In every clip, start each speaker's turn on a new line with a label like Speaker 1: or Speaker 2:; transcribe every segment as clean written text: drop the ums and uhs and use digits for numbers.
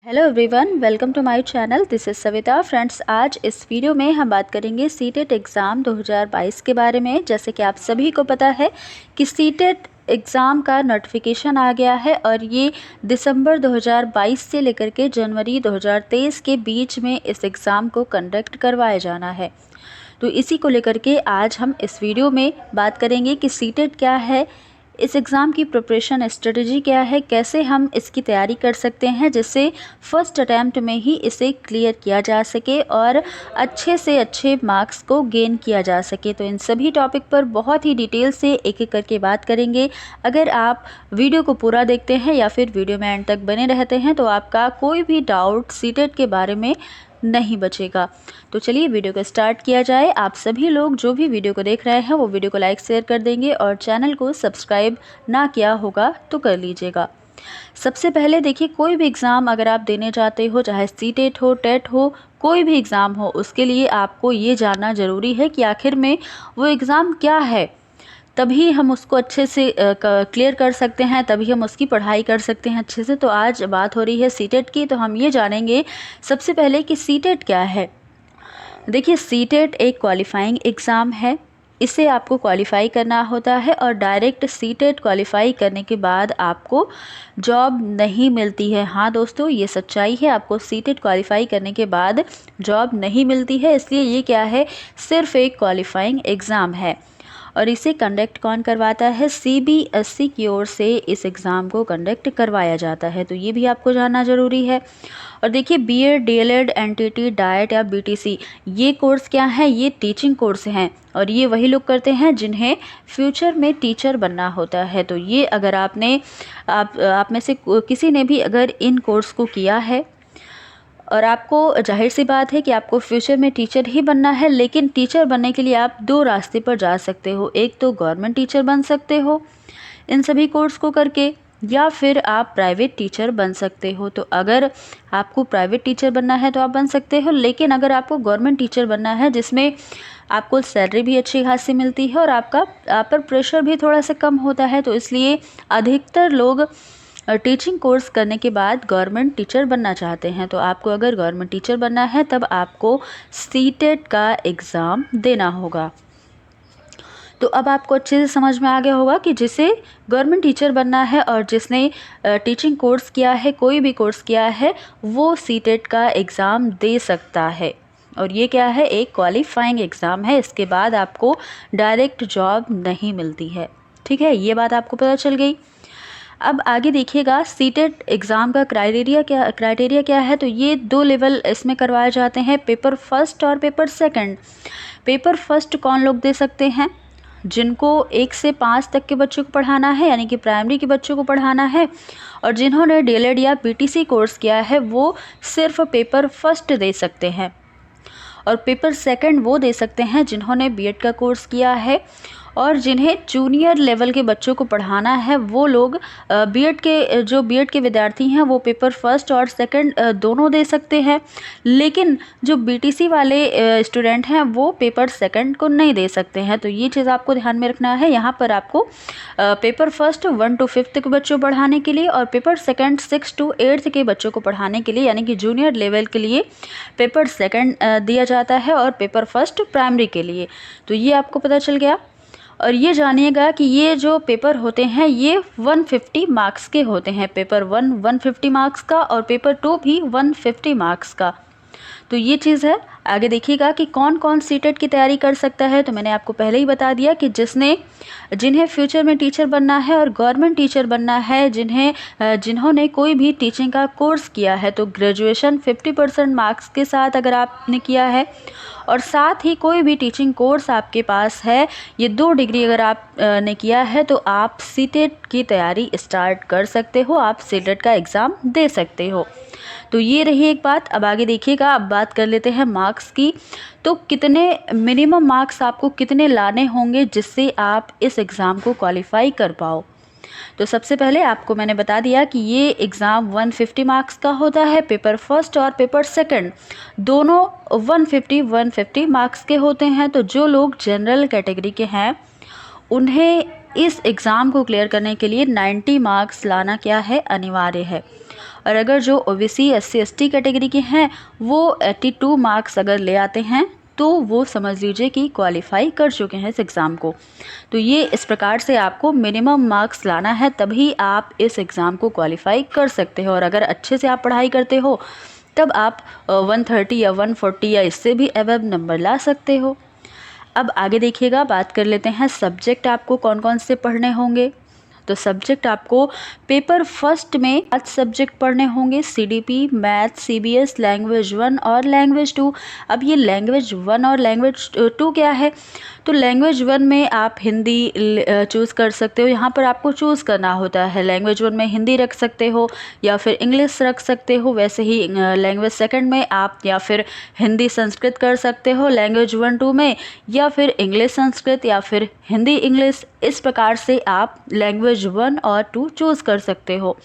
Speaker 1: Hello everyone, welcome to my channel. This is Savita. Friends, आज इस video में हम बात करेंगे सीटेट एग्ज़ाम 2022 के बारे में। जैसे कि आप सभी को पता है कि सीटेट एग्ज़ाम का नोटिफिकेशन आ गया है और ये दिसंबर 2022 से लेकर के जनवरी 2023 के बीच में इस एग्ज़ाम को कंडक्ट करवाया जाना है। तो इसी को लेकर के आज हम इस वीडियो में बात करेंगे कि सीटेट क्या है, इस एग्ज़ाम की प्रिपरेशन स्ट्रेटजी क्या है, कैसे हम इसकी तैयारी कर सकते हैं जिससे फर्स्ट अटैम्प्ट में ही इसे क्लियर किया जा सके और अच्छे से अच्छे मार्क्स को गेन किया जा सके। तो इन सभी टॉपिक पर बहुत ही डिटेल से एक एक करके बात करेंगे। अगर आप वीडियो को पूरा देखते हैं या फिर वीडियो में एंड तक बने रहते हैं तो आपका कोई भी डाउट सीटेट के बारे में नहीं बचेगा। तो चलिए वीडियो को स्टार्ट किया जाए। आप सभी लोग जो भी वीडियो को देख रहे हैं वो वीडियो को लाइक शेयर कर देंगे और चैनल को सब्सक्राइब ना किया होगा तो कर लीजिएगा। सबसे पहले देखिए, कोई भी एग्ज़ाम अगर आप देने जाते हो, चाहे सीटेट हो, टेट हो, कोई भी एग्ज़ाम हो, उसके लिए आपको ये जानना ज़रूरी है कि आखिर में वो एग्ज़ाम क्या है। तभी हम उसको अच्छे से क्लियर कर सकते हैं, तभी हम उसकी पढ़ाई कर सकते हैं अच्छे से। तो आज बात हो रही है सीटेट की, तो हम ये जानेंगे सबसे पहले कि सीटेट क्या है। देखिए, सीटेट एक क्वालिफाइंग एग्ज़ाम है। इसे आपको क्वालिफाई करना होता है और डायरेक्ट सीटेट क्वालिफाई करने के बाद आपको जॉब नहीं मिलती है। हाँ दोस्तों, ये सच्चाई है, आपको सीटेट क्वालिफाई करने के बाद जॉब नहीं मिलती है। इसलिए ये क्या है, सिर्फ एक क्वालिफाइंग एग्ज़ाम है। और इसे कंडक्ट कौन करवाता है? सीबीएसई की ओर से इस एग्ज़ाम को कंडक्ट करवाया जाता है। तो ये भी आपको जानना ज़रूरी है। और देखिए, बीएड, डीएलएड, एनटीटी, डाइट या बीटीसी, ये कोर्स क्या है? ये टीचिंग कोर्स हैं और ये वही लोग करते हैं जिन्हें फ्यूचर में टीचर बनना होता है। तो ये अगर आप में से किसी ने भी अगर इन कोर्स को किया है और आपको जाहिर सी बात है कि आपको फ्यूचर में टीचर ही बनना है, लेकिन टीचर बनने के लिए आप दो रास्ते पर जा सकते हो। एक तो गवर्नमेंट टीचर बन सकते हो इन सभी कोर्स को करके, या फिर आप प्राइवेट टीचर बन सकते हो। तो अगर आपको प्राइवेट टीचर बनना है तो आप बन सकते हो, लेकिन अगर आपको गवर्नमेंट टीचर बनना है जिसमें आपको सैलरी भी अच्छी खासी मिलती है और आप पर प्रेशर भी थोड़ा सा कम होता है, तो इसलिए अधिकतर लोग टीचिंग कोर्स करने के बाद गवर्नमेंट टीचर बनना चाहते हैं। तो आपको अगर गवर्नमेंट टीचर बनना है तब आपको सीटेट का एग्ज़ाम देना होगा। तो अब आपको अच्छे से समझ में आ गया होगा कि जिसे गवर्नमेंट टीचर बनना है और जिसने टीचिंग कोर्स किया है, कोई भी कोर्स किया है, वो सीटेट का एग्ज़ाम दे सकता है। और ये क्या है, एक क्वालिफाइंग एग्ज़ाम है। इसके बाद आपको डायरेक्ट जॉब नहीं मिलती है। ठीक है, ये बात आपको पता चल गई। अब आगे देखिएगा, सीटेट एग्ज़ाम का क्राइटेरिया क्या है। तो ये दो लेवल इसमें करवाए जाते हैं, पेपर फर्स्ट और पेपर सेकंड। पेपर फर्स्ट कौन लोग दे सकते हैं? जिनको 1 से 5 तक के बच्चों को पढ़ाना है, यानी कि प्राइमरी के बच्चों को पढ़ाना है, और जिन्होंने डीएलएड या पीटीसी कोर्स किया है वो सिर्फ पेपर फर्स्ट दे सकते हैं। और पेपर सेकंड वो दे सकते हैं जिन्होंने बीएड का कोर्स किया है और जिन्हें जूनियर लेवल के बच्चों को पढ़ाना है। वो लोग बीएड के विद्यार्थी हैं वो पेपर फर्स्ट और सेकंड दोनों दे सकते हैं, लेकिन जो बीटीसी वाले स्टूडेंट हैं वो पेपर सेकंड को नहीं दे सकते हैं। तो ये चीज़ आपको ध्यान में रखना है। यहाँ पर आपको पेपर फर्स्ट 1 to 5th के बच्चों को पढ़ाने के लिए और पेपर सेकंड 6 to 8th के बच्चों को पढ़ाने के लिए, यानी कि जूनियर लेवल के लिए पेपर सेकंड दिया जाता है और पेपर फर्स्ट प्राइमरी के लिए। तो ये आपको पता चल गया। और ये जानिएगा कि ये जो पेपर होते हैं ये 150 मार्क्स के होते हैं। पेपर 1 150 मार्क्स का और पेपर 2 भी 150 मार्क्स का। तो ये चीज़ है। आगे देखिएगा कि कौन कौन सीटेट की तैयारी कर सकता है। तो मैंने आपको पहले ही बता दिया कि जिन्हें फ्यूचर में टीचर बनना है और गवर्नमेंट टीचर बनना है, जिन्होंने कोई भी टीचिंग का कोर्स किया है, तो ग्रेजुएशन 50% मार्क्स के साथ अगर आपने किया है और साथ ही कोई भी टीचिंग कोर्स आपके पास है, ये 2 डिग्री अगर आपने किया है, तो आप सीटेट की तैयारी स्टार्ट कर सकते हो, आप सीटेट का एग्ज़ाम दे सकते हो। तो ये रही एक बात। अब आगे देखिएगा, अब बात कर लेते हैं मार्क्स की। तो कितने मिनिमम मार्क्स आपको कितने लाने होंगे जिससे आप इस एग्ज़ाम को क्वालिफाई कर पाओ। तो सबसे पहले आपको मैंने बता दिया कि ये एग्ज़ाम 150 मार्क्स का होता है। पेपर फर्स्ट और पेपर सेकंड दोनों 150 मार्क्स के होते हैं। तो जो लोग जनरल कैटेगरी के हैं उन्हें इस एग्ज़ाम को क्लियर करने के लिए 90 मार्क्स लाना क्या है, अनिवार्य है। और अगर जो ओबीसी SC ST कैटेगरी के हैं वो 82 मार्क्स अगर ले आते हैं तो वो समझ लीजिए कि क्वालिफाई कर चुके हैं इस एग्ज़ाम को। तो ये इस प्रकार से आपको मिनिमम मार्क्स लाना है, तभी आप इस एग्ज़ाम को क्वालिफाई कर सकते हो। और अगर अच्छे से आप पढ़ाई करते हो तब आप 130 या 140 या इससे भी अबव नंबर ला सकते हो। अब आगे देखिएगा, बात कर लेते हैं सब्जेक्ट आपको कौन कौन से पढ़ने होंगे। तो सब्जेक्ट आपको पेपर फर्स्ट में 5 सब्जेक्ट पढ़ने होंगे, CDP, मैथ, CBS, लैंग्वेज 1 और लैंग्वेज 2। अब ये लैंग्वेज 1 और लैंग्वेज 2 क्या है? तो लैंग्वेज 1 में आप हिंदी चूज़ कर सकते हो, यहाँ पर आपको चूज़ करना होता है। लैंग्वेज 1 में हिंदी रख सकते हो या फिर इंग्लिश रख सकते हो। वैसे ही लैंग्वेज सेकंड में आप या फिर हिंदी संस्कृत कर सकते हो लैंग्वेज 1-2 में, या फिर इंग्लिश संस्कृत या फिर हिंदी इंग्लिश। इस प्रकार से आप लैंग्वेज 1 और 2 चूज़ कर सकते हो।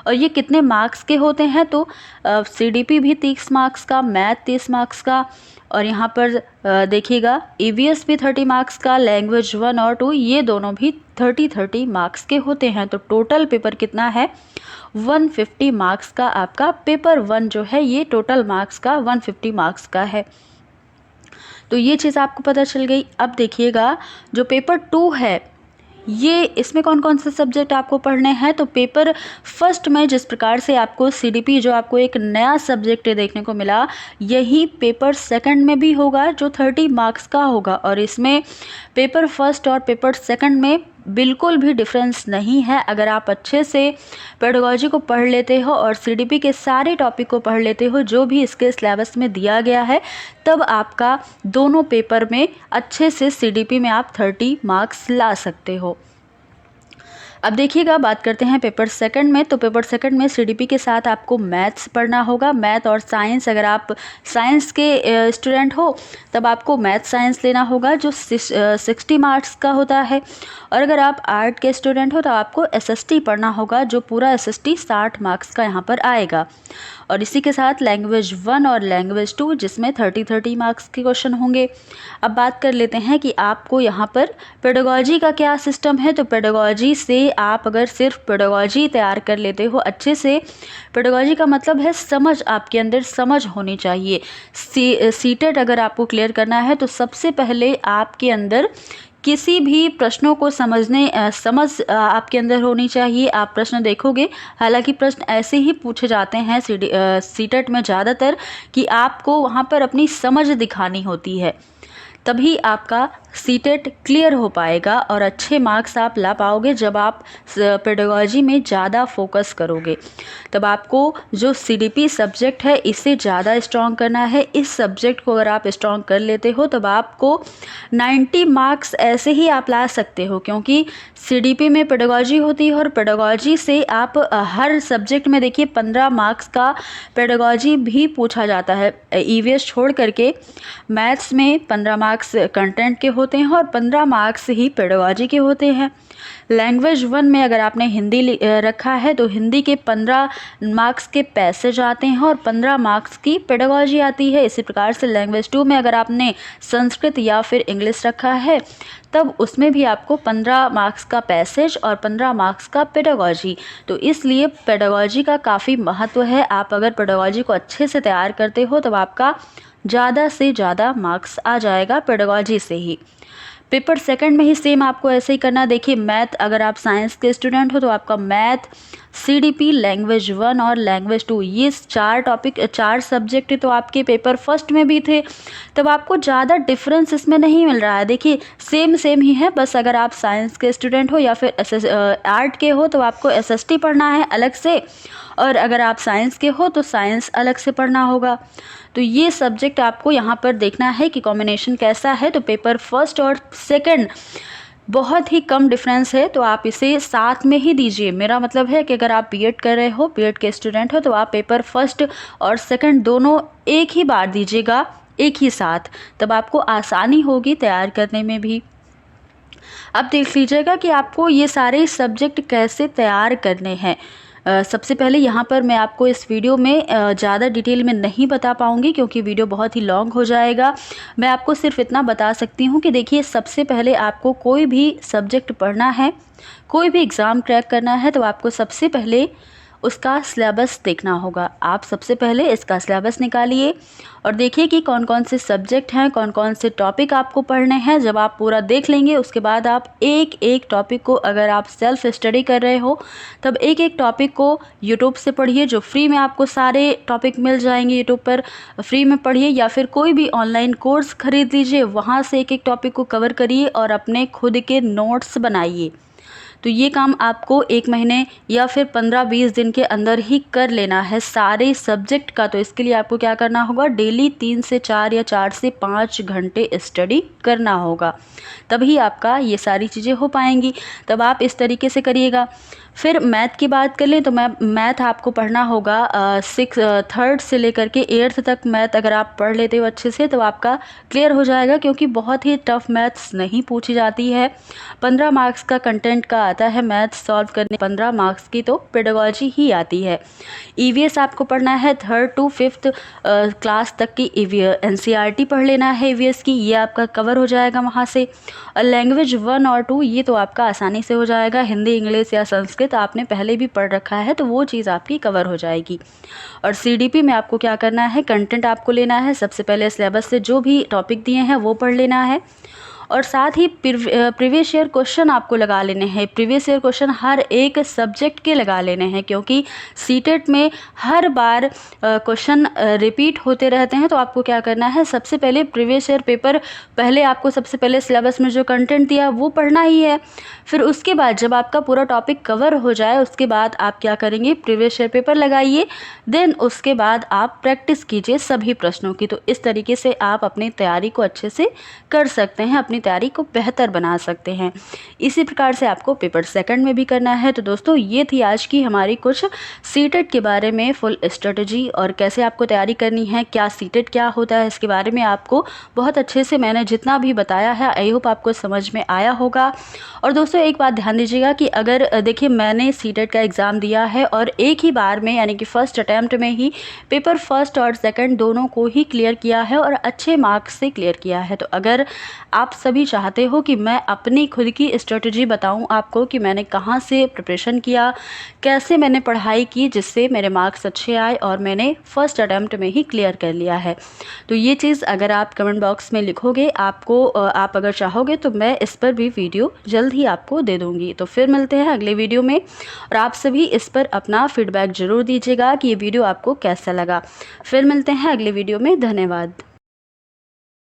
Speaker 1: और ये कितने मार्क्स के होते हैं? तो CDP भी 30 मार्क्स का, मैथ 30 मार्क्स का, और यहाँ पर देखिएगा EVS भी 30 मार्क्स का, लैंग्वेज 1 और 2 ये दोनों भी 30 मार्क्स के होते हैं। तो टोटल पेपर कितना है? 150 मार्क्स का आपका पेपर 1 जो है ये टोटल मार्क्स का 150 मार्क्स का है। तो ये चीज़ आपको पता चल गई। अब देखिएगा जो पेपर 2 है ये इसमें कौन कौन से सब्जेक्ट आपको पढ़ने हैं। तो पेपर फर्स्ट में जिस प्रकार से आपको CDP जो आपको एक नया सब्जेक्ट देखने को मिला, यही पेपर सेकंड में भी होगा जो 30 मार्क्स का होगा। और इसमें पेपर फर्स्ट और पेपर सेकंड में बिल्कुल भी डिफरेंस नहीं है। अगर आप अच्छे से पेडागोजी को पढ़ लेते हो और CDP के सारे टॉपिक को पढ़ लेते हो जो भी इसके सिलेबस में दिया गया है, तब आपका दोनों पेपर में अच्छे से CDP में आप 30 मार्क्स ला सकते हो। अब देखिएगा, बात करते हैं पेपर सेकंड में। तो पेपर सेकंड में CDP के साथ आपको मैथ्स पढ़ना होगा, मैथ और साइंस। अगर आप साइंस के स्टूडेंट हो तब आपको मैथ साइंस लेना होगा जो 60 मार्क्स का होता है। और अगर आप आर्ट के स्टूडेंट हो तो आपको SST पढ़ना होगा जो पूरा SST 60 मार्क्स का यहाँ पर आएगा। और इसी के साथ लैंग्वेज 1 और लैंग्वेज 2 जिसमें 30 मार्क्स के क्वेश्चन होंगे। अब बात कर लेते हैं कि आपको यहाँ पर पेडागोजी का क्या सिस्टम है। तो पेडागोजी से आप अगर सिर्फ पेडागोजी तैयार कर लेते हो अच्छे से, पेडागोजी का मतलब है समझ, आपके अंदर समझ होनी चाहिए। सीटेट अगर आपको क्लियर करना है तो सबसे पहले आपके अंदर किसी भी प्रश्नों को समझ आपके अंदर होनी चाहिए। आप प्रश्न देखोगे, हालांकि प्रश्न ऐसे ही पूछे जाते हैं सीटेट में ज़्यादातर कि आपको वहाँ पर अपनी समझ दिखानी होती है, तभी आपका सीटेट क्लियर हो पाएगा और अच्छे मार्क्स आप ला पाओगे। जब आप पेडागोजी में ज़्यादा फोकस करोगे तब आपको जो CDP सब्जेक्ट है इसे ज़्यादा स्ट्रॉन्ग करना है। इस सब्जेक्ट को अगर आप स्ट्रॉन्ग कर लेते हो तब आपको 90 मार्क्स ऐसे ही आप ला सकते हो, क्योंकि CDP में पेडागोजी होती है और पेडागोजी से आप हर सब्जेक्ट में देखिए 15 मार्क्स का पेडागोजी भी पूछा जाता है। EVS छोड़ करके मैथ्स में 15 मार्क्स कंटेंट के होते हैं और 15 मार्क्स ही पेडागोजी के होते हैं। लैंग्वेज 1 में अगर आपने हिंदी रखा है तो हिंदी के 15 मार्क्स के पैसेज आते हैं और 15 मार्क्स की पेडागोजी आती है। इसी प्रकार से लैंग्वेज 2 में अगर आपने संस्कृत या फिर इंग्लिश रखा है तब उसमें भी आपको 15 मार्क्स का पैसेज और 15 मार्क्स का पेडागोजी। तो इसलिए पेडागोजी का काफ़ी महत्व है। आप अगर पेडागोजी को अच्छे से तैयार करते हो तब आपका ज़्यादा से ज़्यादा मार्क्स आ जाएगा पेडागोजी से ही। पेपर सेकंड में ही सेम आपको ऐसे ही करना। देखिए मैथ, अगर आप साइंस के स्टूडेंट हो तो आपका मैथ, CDP, लैंग्वेज 1 और लैंग्वेज 2 ये 4 सब्जेक्ट तो आपके पेपर फर्स्ट में भी थे, तब आपको ज़्यादा डिफरेंस इसमें नहीं मिल रहा है। देखिए सेम ही है, बस अगर आप साइंस के स्टूडेंट हो या फिर आर्ट के हो तो आपको SST पढ़ना है अलग से, और अगर आप साइंस के हो तो साइंस अलग से पढ़ना होगा। तो ये सब्जेक्ट आपको यहाँ पर देखना है कि कॉम्बिनेशन कैसा है। तो पेपर फर्स्ट और सेकंड बहुत ही कम डिफरेंस है, तो आप इसे साथ में ही दीजिए। मेरा मतलब है कि अगर आप बीएड कर रहे हो, बीएड के स्टूडेंट हो, तो आप पेपर फर्स्ट और सेकंड दोनों एक ही बार दीजिएगा, एक ही साथ, तब आपको आसानी होगी तैयार करने में भी। अब देख लीजिएगा कि आपको ये सारे सब्जेक्ट कैसे तैयार करने हैं। सबसे पहले यहाँ पर मैं आपको इस वीडियो में ज़्यादा डिटेल में नहीं बता पाऊँगी क्योंकि वीडियो बहुत ही लॉन्ग हो जाएगा। मैं आपको सिर्फ इतना बता सकती हूँ कि देखिए, सबसे पहले आपको कोई भी सब्जेक्ट पढ़ना है, कोई भी एग्ज़ाम क्रैक करना है, तो आपको सबसे पहले उसका सिलेबस देखना होगा। आप सबसे पहले इसका सिलेबस निकालिए और देखिए कि कौन कौन से सब्जेक्ट हैं, कौन कौन से टॉपिक आपको पढ़ने हैं। जब आप पूरा देख लेंगे उसके बाद आप एक एक टॉपिक को, अगर आप सेल्फ स्टडी कर रहे हो तब एक एक टॉपिक को यूट्यूब से पढ़िए, जो फ्री में आपको सारे टॉपिक मिल जाएंगे यूट्यूब पर, फ्री में पढ़िए। या फिर कोई भी ऑनलाइन कोर्स खरीद लीजिए, वहाँ से एक एक टॉपिक को कवर करिए और अपने खुद के नोट्स बनाइए। तो ये काम आपको 1 महीने या फिर 15-20 दिन के अंदर ही कर लेना है सारे सब्जेक्ट का। तो इसके लिए आपको क्या करना होगा, डेली 3 से 4 या 4 से 5 घंटे स्टडी करना होगा, तभी आपका ये सारी चीज़ें हो पाएंगी। तब आप इस तरीके से करिएगा। फिर मैथ की बात कर लें तो मैथ आपको पढ़ना होगा 3rd से लेकर के 8th तक। मैथ अगर आप पढ़ लेते हो अच्छे से तो आपका क्लियर हो जाएगा, क्योंकि बहुत ही टफ मैथ्स नहीं पूछी जाती है। 15 मार्क्स का कंटेंट का आता है मैथ सॉल्व करने, 15 मार्क्स की तो पेडागोजी ही आती है। ईवीएस आपको पढ़ना है 3rd to 5th क्लास तक की एनसीईआरटी पढ़ लेना है ईवीएस की, ये आपका कवर हो जाएगा वहाँ से। और लैंग्वेज 1 और 2 ये तो आपका आसानी से हो जाएगा। हिंदी, इंग्लिश या संस्कृत आपने पहले भी पढ़ रखा है तो वो चीज़ आपकी कवर हो जाएगी। और सीडीपी में आपको क्या करना है, कंटेंट आपको लेना है। सबसे पहले सिलेबस से जो भी टॉपिक दिए हैं वो पढ़ लेना है, और साथ ही प्रीवियस ईयर क्वेश्चन आपको लगा लेने हैं। प्रीवियस ईयर क्वेश्चन हर एक सब्जेक्ट के लगा लेने हैं, क्योंकि सीटेट में हर बार क्वेश्चन रिपीट होते रहते हैं। तो आपको क्या करना है, सबसे पहले प्रीवियस ईयर पेपर, पहले आपको सबसे पहले सिलेबस में जो कंटेंट दिया वो पढ़ना ही है। फिर उसके बाद जब आपका पूरा टॉपिक कवर हो जाए उसके बाद आप क्या करेंगे, प्रीवियस ईयर पेपर लगाइए। देन उसके बाद आप प्रैक्टिस कीजिए सभी प्रश्नों की। तो इस तरीके से आप अपनी तैयारी को अच्छे से कर सकते हैं, अपनी तैयारी को बेहतर बना सकते हैं। इसी प्रकार से आपको पेपर 2nd में भी करना है। तो दोस्तों, ये थी आज की हमारी कुछ सीटेट के बारे में फुल स्ट्रेटजी, और कैसे आपको तैयारी करनी है, क्या सीटेट क्या होता है, इसके बारे में आपको बहुत अच्छे से मैंने जितना भी बताया है, आई होप आपको समझ में आया होगा। और दोस्तों, एक बात ध्यान दीजिएगा कि अगर देखिए, मैंने सीटेट का एग्ज़ाम दिया है और एक ही बार में, यानी कि फर्स्ट अटैम्प्ट में ही पेपर 1st और 2nd दोनों को ही क्लियर किया है और अच्छे मार्क्स से क्लियर किया है। तो अगर आप सभी चाहते हो कि मैं अपनी खुद की स्ट्रेटजी बताऊं आपको कि मैंने कहां से प्रिपरेशन किया, कैसे मैंने पढ़ाई की जिससे मेरे मार्क्स अच्छे आए और मैंने फर्स्ट अटैम्प्ट में ही क्लियर कर लिया है, तो ये चीज़ अगर आप कमेंट बॉक्स में लिखोगे, आप अगर चाहोगे तो मैं इस पर भी वीडियो जल्द ही आपको दे दूँगी। तो फिर मिलते हैं अगले वीडियो में, और आप सभी इस पर अपना फीडबैक ज़रूर दीजिएगा कि ये वीडियो आपको कैसा लगा। फिर मिलते हैं अगले वीडियो में। धन्यवाद।